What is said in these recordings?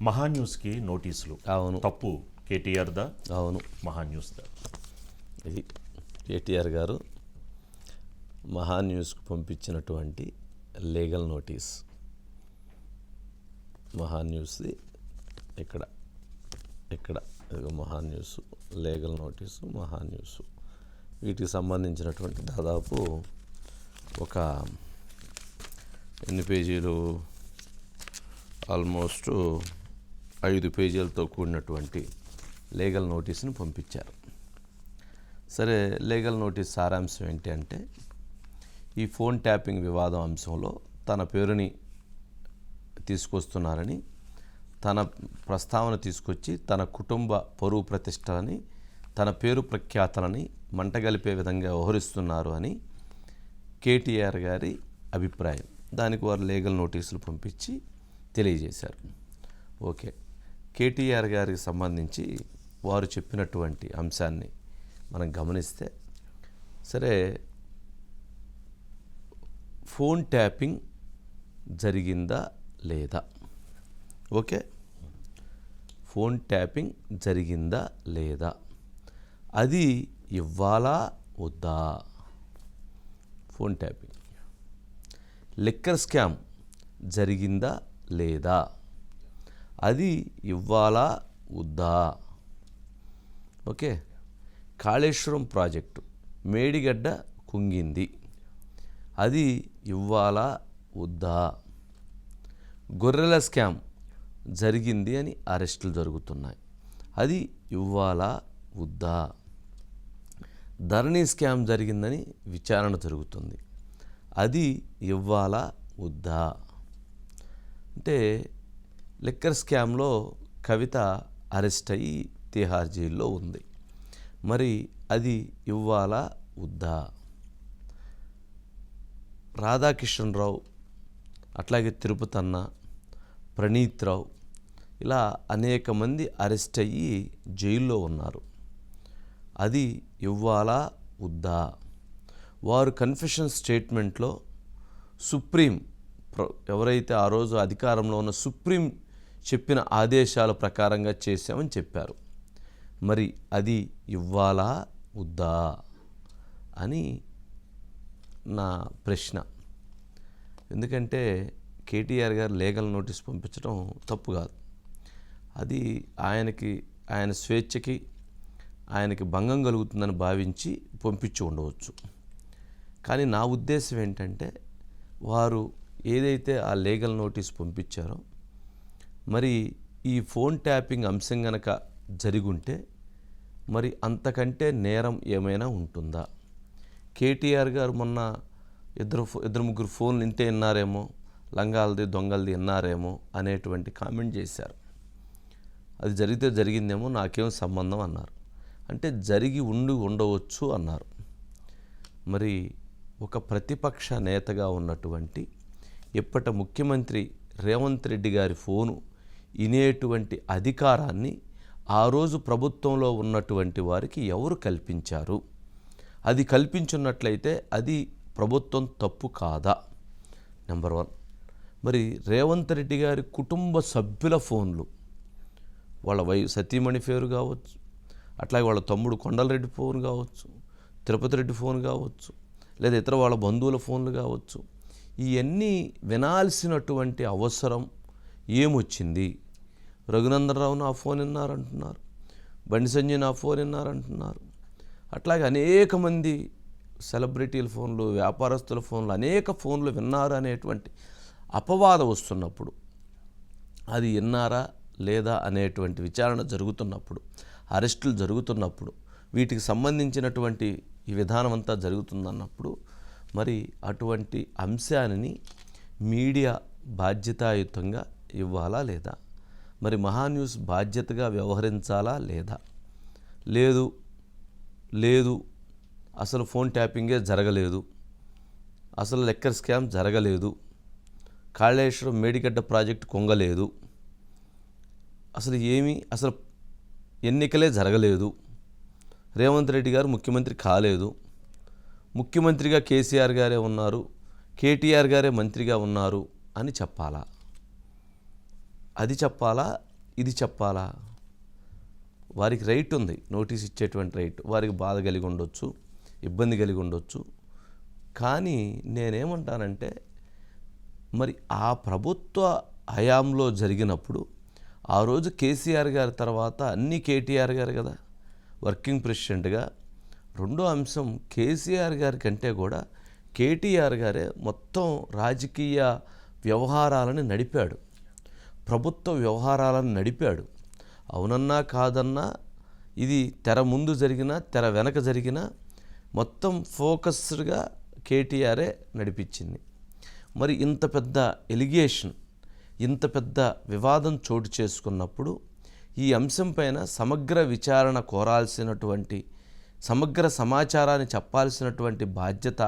మహాన్యూస్కి నోటీసులు. అవును, తప్పు కేటీఆర్ దా? అవును, మహాన్యూస్ దా? ఇది కేటీఆర్ గారు మహాన్యూస్కు పంపించినటువంటి లీగల్ నోటీస్. మహాన్యూస్ది ఇక్కడ ఇక్కడ మహాన్యూస్ లీగల్ నోటీసు, మహాన్యూస్ వీటికి సంబంధించినటువంటి దాదాపు ఒక ఎన్ని పేజీలు, ఆల్మోస్ట్ 5 పేజీలతో కూడినటువంటి లీగల్ నోటీస్ని పంపించారు. సరే, లీగల్ నోటీస్ సారాంశం ఏంటి అంటే, ఈ ఫోన్ ట్యాపింగ్ వివాదం అంశంలో తన పేరుని తీసుకొస్తున్నారని, తన ప్రస్తావన తీసుకొచ్చి తన కుటుంబ పరువు ప్రతిష్టలని, తన పేరు ప్రఖ్యాతలని మంటగలిపే విధంగా వ్యవహరిస్తున్నారు అని కేటీఆర్ గారి అభిప్రాయం. దానికి వారు లీగల్ నోటీసులు పంపించి తెలియజేశారు. ఓకే, కేటీఆర్ గారికి సంబంధించి వారు చెప్పినటువంటి అంశాన్ని మనం గమనిస్తే, సరే, ఫోన్ ట్యాపింగ్ జరిగిందా లేదా? ఓకే, ఫోన్ ట్యాపింగ్ జరిగిందా లేదా, అది ఇవ్వాలా వద్దా? Phone tapping. లిక్కర్ స్కామ్ జరిగిందా లేదా, అది ఇవ్వాలా వద్దా? ఓకే, కాళేశ్వరం ప్రాజెక్టు మేడిగడ్డ కుంగింది, అది ఇవ్వాలా వద్దా? గొర్రెల స్కామ్ జరిగింది అని అరెస్టులు జరుగుతున్నాయి, అది ఇవ్వాలా వద్దా? ధరణి స్కామ్ జరిగిందని విచారణ జరుగుతుంది, అది ఇవ్వాలా వద్దా? అంటే లిక్కర్ స్కామ్లో కవిత అరెస్ట్ అయ్యి తిహార్ జైల్లో ఉంది, మరి అది ఇవ్వాలా వద్దా? రాధాకిషన్రావు, అట్లాగే తిరుపతన్న, ప్రణీత్ రావు, ఇలా అనేక మంది అరెస్ట్ అయ్యి జైల్లో ఉన్నారు, అది ఇవ్వాలా వద్దా? వారు కన్ఫెషన్ స్టేట్మెంట్లో సుప్రీం ఎవరైతే ఆ రోజు అధికారంలో ఉన్న సుప్రీం చెప్పిన ఆదేశాల ప్రకారంగా చేశామని చెప్పారు, మరి అది ఇవ్వాలా వద్దా అని నా ప్రశ్న. ఎందుకంటే కేటీఆర్ గారు లీగల్ నోటీస్ పంపించడం తప్పు కాదు, అది ఆయన స్వేచ్ఛకి ఆయనకి భంగం కలుగుతుందని భావించి పంపించి ఉండవచ్చు. కానీ నా ఉద్దేశం ఏంటంటే, వారు ఏదైతే ఆ లీగల్ నోటీస్ పంపించారో, మరి ఈ ఫోన్ ట్యాపింగ్ అంశం గనక జరిగుంటే మరి అంతకంటే నేరం ఏమైనా ఉంటుందా? కేటీఆర్ గారు మొన్న ఇద్దరు ముగ్గురు ఫోన్లు ఇంతే విన్నారేమో, లంగాలది దొంగలది విన్నారేమో అనేటువంటి కామెంట్ చేశారు. అది జరిగితే జరిగిందేమో, నాకేం సంబంధం అన్నారు. అంటే జరిగి ఉండవచ్చు అన్నారు. మరి ఒక ప్రతిపక్ష నేతగా ఉన్నటువంటి ఇప్పటి ముఖ్యమంత్రి రేవంత్ రెడ్డి గారి ఫోను వినేటువంటి అధికారాన్ని ఆ రోజు ప్రభుత్వంలో ఉన్నటువంటి వారికి ఎవరు కల్పించారు? అది కల్పించున్నట్లయితే అది ప్రభుత్వం తప్పు కాదా? నెంబర్ 1. మరి రేవంత్ రెడ్డి గారి కుటుంబ సభ్యుల ఫోన్లు, వాళ్ళ సతీమణి పేరు కావచ్చు, అట్లాగే వాళ్ళ తమ్ముడు కొండలరెడ్డి ఫోన్ కావచ్చు, తిరుపతి రెడ్డి ఫోన్ కావచ్చు, లేదా ఇతర వాళ్ళ బంధువుల ఫోన్లు కావచ్చు, ఇవన్నీ వినాల్సినటువంటి అవసరం ఏమొచ్చింది? రఘునందనరావు నా ఫోన్ విన్నారంటున్నారు, బండి సంజయ్ నా ఫోన్ విన్నారంటున్నారు, అట్లాగే అనేక మంది సెలబ్రిటీల ఫోన్లు, వ్యాపారస్తుల ఫోన్లు, అనేక ఫోన్లు విన్నారు అనేటువంటి అపవాదం వస్తున్నప్పుడు, అది విన్నారా లేదా అనేటువంటి విచారణ జరుగుతున్నప్పుడు, అరెస్టులు జరుగుతున్నప్పుడు, వీటికి సంబంధించినటువంటి ఈ విధానం అంతా జరుగుతుందన్నప్పుడు, మరి అటువంటి అంశాన్ని మీడియా బాధ్యతాయుతంగా ఇవ్వాలా లేదా? మరి మహాన్యూస్ బాధ్యతగా వ్యవహరించాలా లేదా? లేదు, అసలు ఫోన్ ట్యాపింగే జరగలేదు, అసలు లిక్కర్ స్కామ్ జరగలేదు, కాళేశ్వరం మేడిగడ్డ ప్రాజెక్టు కొంగలేదు, అసలు ఎన్నికలే జరగలేదు, రేవంత్ రెడ్డి గారు ముఖ్యమంత్రి కాలేదు, ముఖ్యమంత్రిగా కేసీఆర్ గారే ఉన్నారు, కేటీఆర్ గారే మంత్రిగా ఉన్నారు అని చెప్పాలా? అది చెప్పాలా ఇది చెప్పాలా? వారికి రైట్ ఉంది, నోటీస్ ఇచ్చేటువంటి రైట్. వారికి బాధ కలిగి ఉండొచ్చు, ఇబ్బంది కలిగి ఉండొచ్చు. కానీ నేనేమంటానంటే, మరి ఆ ప్రభుత్వ హయాంలో జరిగినప్పుడు ఆ రోజు కేసీఆర్ గారి తర్వాత అన్నీ కేటీఆర్ గారు కదా వర్కింగ్ ప్రెసిడెంట్గా. రెండో అంశం, కేసీఆర్ గారి కంటే కూడా కేటీఆర్ గారే మొత్తం రాజకీయ వ్యవహారాలను నడిపాడు, ప్రభుత్వ వ్యవహారాలను నడిపాడు. అవునన్నా కాదన్నా ఇది తెర ముందు జరిగినా తెర వెనక జరిగినా మొత్తం ఫోకస్డ్గా కేటీఆరే నడిపించింది. మరి ఇంత పెద్ద ఎలిగేషన్, ఇంత పెద్ద వివాదం చోటు చేసుకున్నప్పుడు ఈ అంశం పైన సమగ్ర విచారణ కోరాల్సినటువంటి, సమగ్ర సమాచారాన్ని చెప్పాల్సినటువంటి బాధ్యత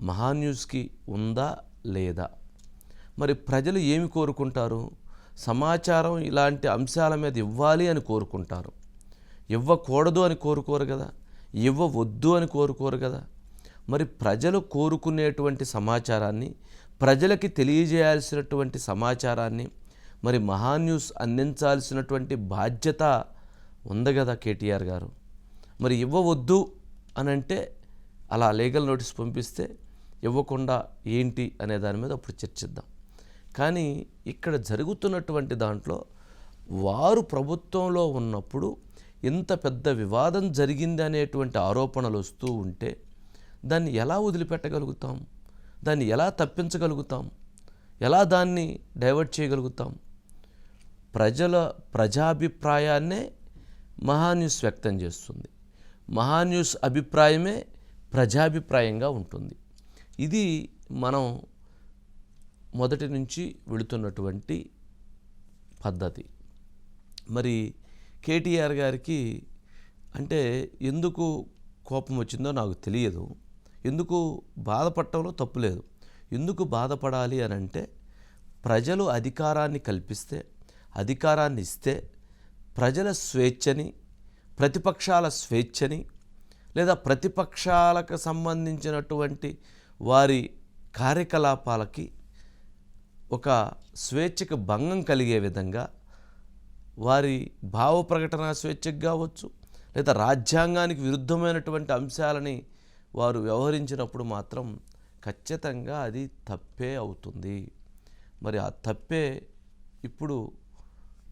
మహాన్యూస్కి ఉందా లేదా? మరి ప్రజలు ఏమి కోరుకుంటారు? సమాచారం ఇలాంటి అంశాల మీద ఇవ్వాలి అని కోరుకుంటారు, ఇవ్వకూడదు అని కోరుకోరు కదా, ఇవ్వవద్దు అని కోరుకోరు కదా. మరి ప్రజలు కోరుకునేటువంటి సమాచారాన్ని, ప్రజలకి తెలియజేయాల్సినటువంటి సమాచారాన్ని మరి మహాన్యూస్ అందించాల్సినటువంటి బాధ్యత ఉంది కదా కేటీఆర్ గారు. మరి ఇవ్వవద్దు అని అంటే అలా లీగల్ నోటీస్ పంపిస్తే ఇవ్వకుండా ఏంటి అనే దాని మీద అప్పుడు చర్చిద్దాం. కానీ ఇక్కడ జరుగుతున్నటువంటి దాంట్లో వారు ప్రభుత్వంలో ఉన్నప్పుడు ఇంత పెద్ద వివాదం జరిగింది అనేటువంటి ఆరోపణలు వస్తూ ఉంటే దాన్ని ఎలా వదిలిపెట్టగలుగుతాం? దాన్ని ఎలా తప్పించగలుగుతాం? ఎలా దాన్ని డైవర్ట్ చేయగలుగుతాం? ప్రజాభిప్రాయాన్నే మహాన్యూస్ వ్యక్తం చేస్తుంది, మహాన్యూస్ అభిప్రాయమే ప్రజాభిప్రాయంగా ఉంటుంది. ఇది మనం మొదటి నుంచి వెళుతున్నటువంటి పద్ధతి. మరి కేటీఆర్ గారికి అంటే ఎందుకు కోపం వచ్చిందో నాకు తెలియదు, ఎందుకు బాధపడటంలో తప్పు లేదు. ఎందుకు బాధపడాలి అని అంటే, ప్రజలు అధికారాన్ని కల్పిస్తే, అధికారాన్ని ఇస్తే ప్రజల స్వేచ్ఛని, ప్రతిపక్షాల స్వేచ్ఛని, లేదా ప్రతిపక్షాలకు సంబంధించినటువంటి వారి కార్యకలాపాలకి ఒక స్వేచ్ఛకు భంగం కలిగే విధంగా వారి భావ ప్రకటన స్వేచ్ఛకు కావచ్చు, లేదా రాజ్యాంగానికి విరుద్ధమైనటువంటి అంశాలని వారు వ్యవహరించినప్పుడు మాత్రం ఖచ్చితంగా అది తప్పే అవుతుంది. మరి ఆ తప్పే ఇప్పుడు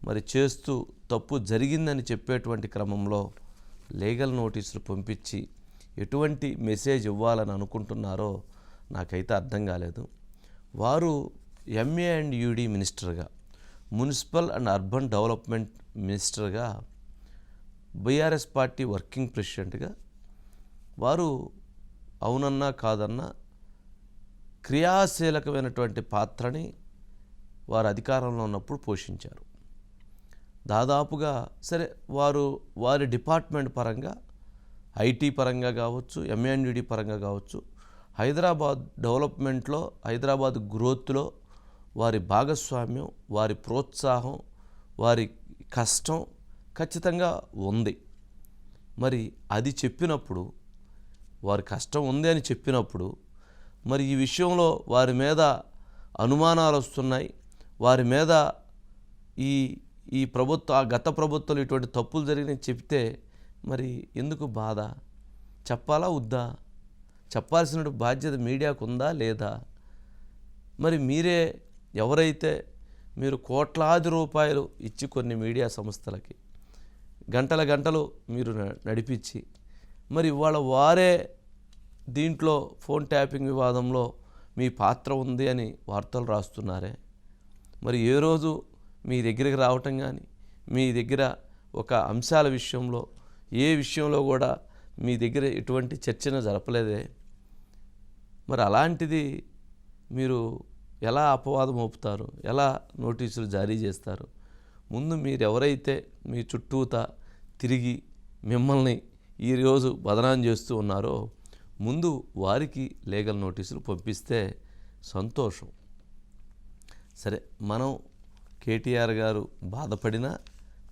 మరి చేస్తూ తప్పు జరిగిందని చెప్పేటువంటి క్రమంలో లీగల్ నోటీసులు పంపించి ఎటువంటి మెసేజ్ ఇవ్వాలని అనుకుంటున్నారో నాకైతే అర్థం కాలేదు. వారు MA&UD మినిస్టర్గా, మున్సిపల్ అండ్ అర్బన్ డెవలప్మెంట్ మినిస్టర్గా, బీఆర్ఎస్ పార్టీ వర్కింగ్ ప్రెసిడెంట్గా వారు అవునన్నా కాదన్నా క్రియాశీలకమైనటువంటి పాత్రని వారు అధికారంలో ఉన్నప్పుడు పోషించారు. దాదాపుగా సరే వారి డిపార్ట్మెంట్ పరంగా, ఐటీ పరంగా కావచ్చు, MA&UD పరంగా కావచ్చు, హైదరాబాద్ డెవలప్మెంట్లో, హైదరాబాద్ గ్రోత్లో వారి భాగస్వామ్యం, వారి ప్రోత్సాహం, వారి కష్టం ఖచ్చితంగా ఉంది. మరి అది చెప్పినప్పుడు, వారి కష్టం ఉంది అని చెప్పినప్పుడు, మరి ఈ విషయంలో వారి మీద అనుమానాలు వస్తున్నాయి, వారి మీద ఈ గత ప్రభుత్వాలు ఇటువంటి తప్పులు జరిగినాయి చెప్తే మరి ఎందుకు బాధ? చెప్పాలా వద్దా? చెప్పాల్సిన బాధ్యత మీడియాకు ఉందా లేదా? మరి మీరే ఎవరైతే మీరు కోట్లాది రూపాయలు ఇచ్చి కొన్ని మీడియా సంస్థలకి గంటలు మీరు నడిపించి మరి ఇవాళ వారే దీంట్లో ఫోన్ ట్యాపింగ్ వివాదంలో మీ పాత్ర ఉంది అని వార్తలు రాస్తున్నారే, మరి ఏ రోజు మీ దగ్గరికి రావటం కానీ, మీ దగ్గర ఒక అంశాల విషయంలో ఏ విషయంలో కూడా మీ దగ్గర ఎటువంటి చర్చను జరపలేదే. మరి అలాంటిది మీరు ఎలా అపవాదం మోపుతారు? ఎలా నోటీసులు జారీ చేస్తారు? ముందు మీరు ఎవరైతే మీ చుట్టూతా తిరిగి మిమ్మల్ని ఈరోజు బదనాం చేస్తూ ఉన్నారో ముందు వారికి లీగల్ నోటీసులు పంపిస్తే సంతోషం. సరే, మనం కేటీఆర్ గారు బాధపడినా,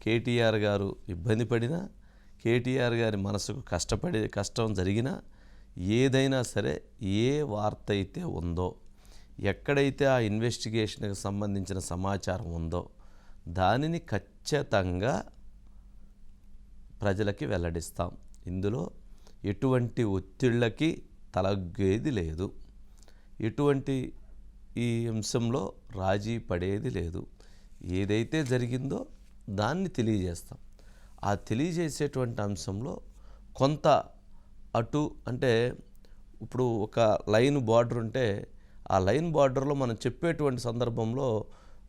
కేటీఆర్ గారు ఇబ్బంది పడినా, కేటీఆర్ గారి మనసుకు కష్టం జరిగినా, ఏదైనా సరే, ఏ వార్త అయితే ఉందో, ఎక్కడైతే ఆ ఇన్వెస్టిగేషన్కి సంబంధించిన సమాచారం ఉందో దానిని ఖచ్చితంగా ప్రజలకి వెల్లడిస్తాం. ఇందులో ఎటువంటి ఒత్తిళ్ళకి తలగ్గేది లేదు, ఎటువంటి ఈ అంశంలో రాజీ పడేది లేదు. ఏదైతే జరిగిందో దాన్ని తెలియజేస్తాం. ఆ తెలియజేసేటువంటి అంశంలో కొంత అటు అంటే ఇప్పుడు ఒక లైన్ బార్డర్ ఉంటే ఆ లైన్ బార్డర్లో మనం చెప్పేటువంటి సందర్భంలో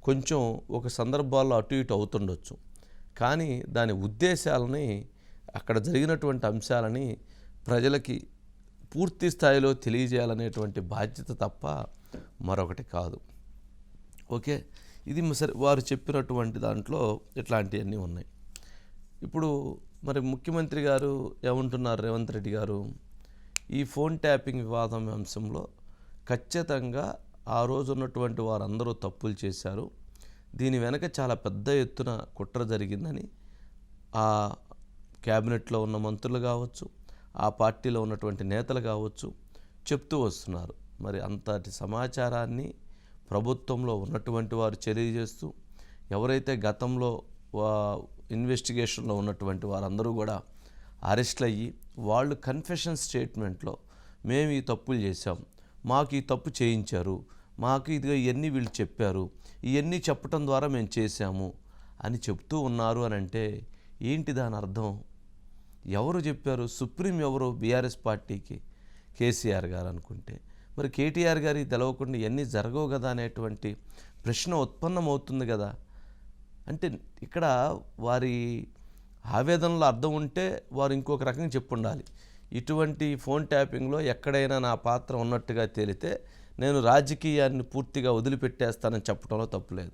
కొంచెం ఒక సందర్భాల్లో అటు ఇటు అవుతుండొచ్చు. కానీ దాని ఉద్దేశాలని, అక్కడ జరిగినటువంటి అంశాలని ప్రజలకి పూర్తి స్థాయిలో తెలియజేయాలనేటువంటి బాధ్యత తప్ప మరొకటి కాదు. ఓకే, ఇది సరే, వారు చెప్పినటువంటి దాంట్లో ఇట్లాంటివన్నీ ఉన్నాయి. ఇప్పుడు మరి ముఖ్యమంత్రి గారు ఏమంటున్నారు, రేవంత్ రెడ్డి గారు, ఈ ఫోన్ ట్యాపింగ్ వివాదం అంశంలో ఖచ్చితంగా ఆ రోజు ఉన్నటువంటి వారందరూ తప్పులు చేశారు, దీని వెనక చాలా పెద్ద ఎత్తున కుట్ర జరిగిందని ఆ క్యాబినెట్లో ఉన్న మంత్రులు కావచ్చు, ఆ పార్టీలో ఉన్నటువంటి నేతలు కావచ్చు చెప్తూ వస్తున్నారు. మరి అంతటి సమాచారాన్ని ప్రభుత్వంలో ఉన్నటువంటి వారు తెలియజేస్తూ, ఎవరైతే గతంలో ఇన్వెస్టిగేషన్లో ఉన్నటువంటి వారందరూ కూడా అరెస్ట్లు అయ్యి వాళ్ళు కన్ఫెషన్ స్టేట్మెంట్లో మేము ఈ తప్పులు చేశాం, మాకు ఈ తప్పు చేయించారు, మాకు ఇదిగా ఇవన్నీ వీళ్ళు చెప్పారు, ఇవన్నీ చెప్పటం ద్వారా మేము చేశాము అని చెప్తూ ఉన్నారు అని అంటే ఏంటి దాని అర్థం? ఎవరు చెప్పారు? సుప్రీం ఎవరు? బీఆర్ఎస్ పార్టీకి కేసీఆర్ గారు అనుకుంటే మరి కేటీఆర్ గారికి తెలవకుండా ఇవన్నీ జరగవు కదా అనేటువంటి ప్రశ్న ఉత్పన్నమవుతుంది కదా. అంటే ఇక్కడ వారి ఆవేదనలో అర్థం ఉంటే వారు ఇంకొక రకంగా చెప్పుండాలి. ఇటువంటి ఫోన్ ట్యాపింగ్లో ఎక్కడైనా నా పాత్ర ఉన్నట్టుగా తేలితే నేను రాజకీయాన్ని పూర్తిగా వదిలిపెట్టేస్తానని చెప్పడంలో తప్పులేదు.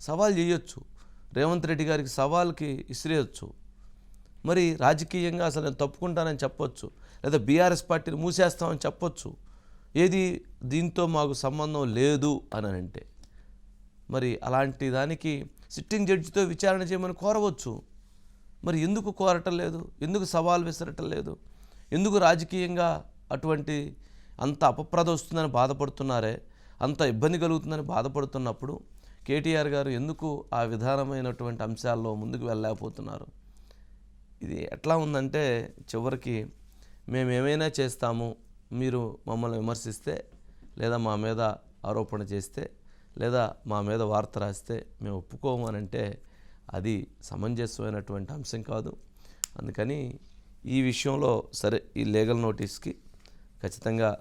సవాల్ చేయొచ్చు, రేవంత్ రెడ్డి గారికి సవాల్కి ఇసిరేయచ్చు, మరి రాజకీయంగా అసలు నేను తప్పుకుంటానని చెప్పొచ్చు, లేదా బీఆర్ఎస్ పార్టీని మూసేస్తామని చెప్పొచ్చు. ఏది దీంతో మాకు సంబంధం లేదు అని అంటే మరి అలాంటి దానికి సిట్టింగ్ జడ్జితో విచారణ చేయమని కోరవచ్చు. మరి ఎందుకు కోరటం లేదు? ఎందుకు సవాల్ విసరటం లేదు? ఎందుకు రాజకీయంగా అటువంటి అంత అపప్రద వస్తుందని బాధపడుతున్నారే, అంత ఇబ్బంది కలుగుతుందని బాధపడుతున్నప్పుడు కేటీఆర్ గారు ఎందుకు ఆ విధానమైనటువంటి అంశాల్లో ముందుకు వెళ్ళలేకపోతున్నారు? ఇది ఎట్లా ఉందంటే చివరికి మేమేమైనా చేస్తాము, మీరు మమ్మల్ని విమర్శిస్తే లేదా మా మీద ఆరోపణ చేస్తే లేదా మా మీద వార్త రాస్తే మేము ఒప్పుకోము అని అంటే అది సమంజసమైనటువంటి అంశం కాదు. అందుకని ఈ విషయంలో సరే, ఈ లీగల్ నోటీస్కి ఖచ్చితంగా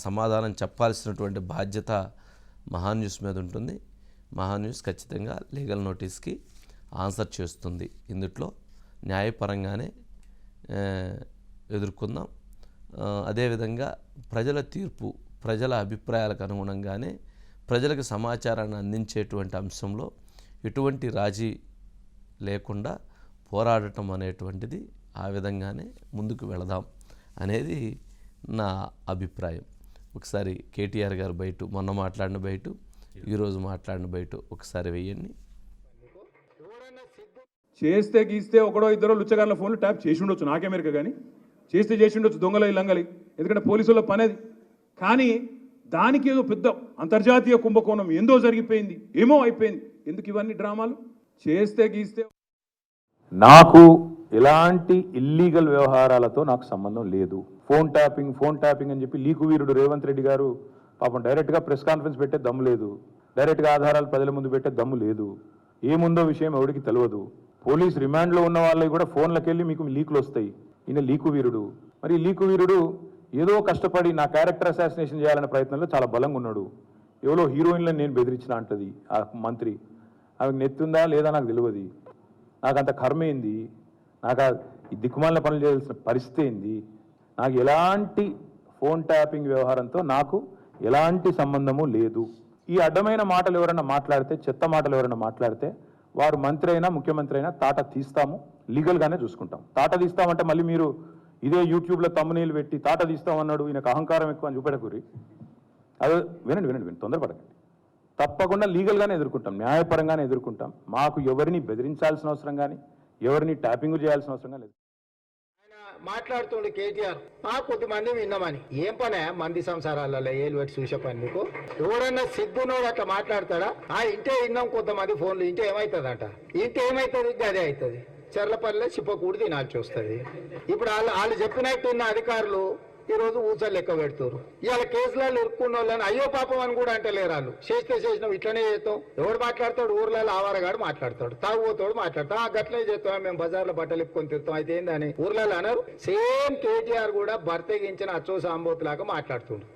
సమాధానం చెప్పాల్సినటువంటి బాధ్యత మహాన్యూస్ మీద ఉంటుంది. మహాన్యూస్ ఖచ్చితంగా లీగల్ నోటీస్కి ఆన్సర్ చేస్తుంది. ఇందులో న్యాయపరంగానే ఎదుర్కొందాం. అదేవిధంగా ప్రజల తీర్పు, ప్రజల అభిప్రాయాలకు అనుగుణంగానే ప్రజలకు సమాచారాన్ని అందించేటువంటి అంశంలో ఎటువంటి రాజీ లేకుండా పోరాడటం అనేటువంటిది ఆ విధంగానే ముందుకు వెళదాం అనేది నా అభిప్రాయం. ఒకసారి కేటీఆర్ గారు బయట మొన్న మాట్లాడిన బయట, ఈరోజు మాట్లాడిన బయట ఒకసారి వెయ్యండి. చేస్తే గీస్తే ఒకడో ఇద్దరో లుచ్చగాళ్ళ ఫోన్లు ట్యాప్ చేసి ఉండొచ్చు, నాకేమెరిక కానీ చేస్తే చేసి ఉండొచ్చు, దొంగలు లంగలి, ఎందుకంటే పోలీసుల పనేది. కానీ దానికి ఏదో పెద్ద అంతర్జాతీయ కుంభకోణం ఏందో జరిగిపోయింది, ఏమో అయిపోయింది. ఎందుకు ఇవన్నీ డ్రామాలు? చేస్తే గీస్తే నాకు ఎలాంటి ఇల్లీగల్ వ్యవహారాలతో నాకు సంబంధం లేదు. ఫోన్ ట్యాపింగ్ అని చెప్పి లీకు వీరుడు రేవంత్ రెడ్డి గారు పాపం డైరెక్ట్గా ప్రెస్ కాన్ఫరెన్స్ పెట్టే దమ్ము లేదు, డైరెక్ట్గా ఆధారాలు ప్రజల ముందు పెట్టే దమ్ము లేదు. ఏముందో విషయం ఎవరికి తెలియదు. పోలీస్ రిమాండ్లో ఉన్న వాళ్ళకి కూడా ఫోన్లకు వెళ్ళి మీకు లీకులు వస్తాయి. ఈయన లీకు వీరుడు. మరి లీకు వీరుడు ఏదో కష్టపడి నా క్యారెక్టర్ అసాసినేషన్ చేయాలనే ప్రయత్నంలో చాలా బలంగా ఉన్నాడు. ఎవరో హీరోయిన్లను నేను బెదిరించిన అంటది ఆ మంత్రి. ఆమెకు నెత్తుందా లేదా నాకు తెలియదు. నాకు అంత కర్మ ఏంది, నాకు ఈ దిక్కుమాలిన పనులు చేయాల్సిన పరిస్థితి ఏంది? నాకు ఎలాంటి ఫోన్ ట్యాపింగ్ వ్యవహారంతో నాకు ఎలాంటి సంబంధము లేదు. ఈ అడ్డమైన మాటలు ఎవరైనా మాట్లాడితే, చెత్త మాటలు ఎవరైనా మాట్లాడితే వారు మంత్రి అయినా ముఖ్యమంత్రి అయినా తాట తీస్తాము, లీగల్గానే చూసుకుంటాం. తాట తీస్తామంటే మళ్ళీ మీరు ఇదే యూట్యూబ్లో తమ్మునీళ్ళు పెట్టి తాట తీస్తామన్నాడు, ఈయనకు అహంకారం ఎక్కువ అని చూపెట్టకూరి. అదే వినండి, తొందరపడకండి. తప్పకుండా లీగల్గానే ఎదుర్కొంటాం, న్యాయపరంగానే ఎదుర్కొంటాం. మాకు ఎవరిని బెదిరించాల్సిన అవసరం కానీ ఎవరిని ట్యాపింగ్ చేయాల్సిన అవసరం కానీ లేదు. మాట్లాడుతుండు కేటీఆర్ కొద్ది మంది విన్నామని. ఏం పనే మంది సంసారాలలో ఏలు పెట్టి చూసే పని మీకు? ఎవడన్నా సిగ్గునోడు అట్లా మాట్లాడతాడా? ఇంటే విన్నాం కొంతమంది ఫోన్లు. ఇంటే ఏమవుతుందంట? ఇంటే ఏమవుతుంది? గదే అవుతుంది. చెర్లపల్లి చిప్పకూడి తినాల్సి వస్తుంది. ఇప్పుడు వాళ్ళు చెప్పినట్టు ఉన్న అధికారులు ఈ రోజు ఊచలు లెక్క పెడుతున్నారు. ఇవాళ కేసులలో ఇరుక్కున్న వాళ్ళని అయ్యో పాపం అని కూడా అంటలేరు వాళ్ళు. చేసినాం ఇట్లనే చేస్తాం. ఎవడు మాట్లాడతాడు? ఊర్లలో ఆవారగాడు మాట్లాడతాడు, తాగుబోతాడు మాట్లాడతాం. గట్లనే చేస్తాం, మేము బజార్లో బట్టలు ఇప్పుకొని తిరుగుతాం. అయితే ఏందని ఊర్లలో అన్నారు. సేమ్ కేటీఆర్ కూడా బర్తెగించిన అచ్చో సాంబోతు లాగా మాట్లాడుతుండు.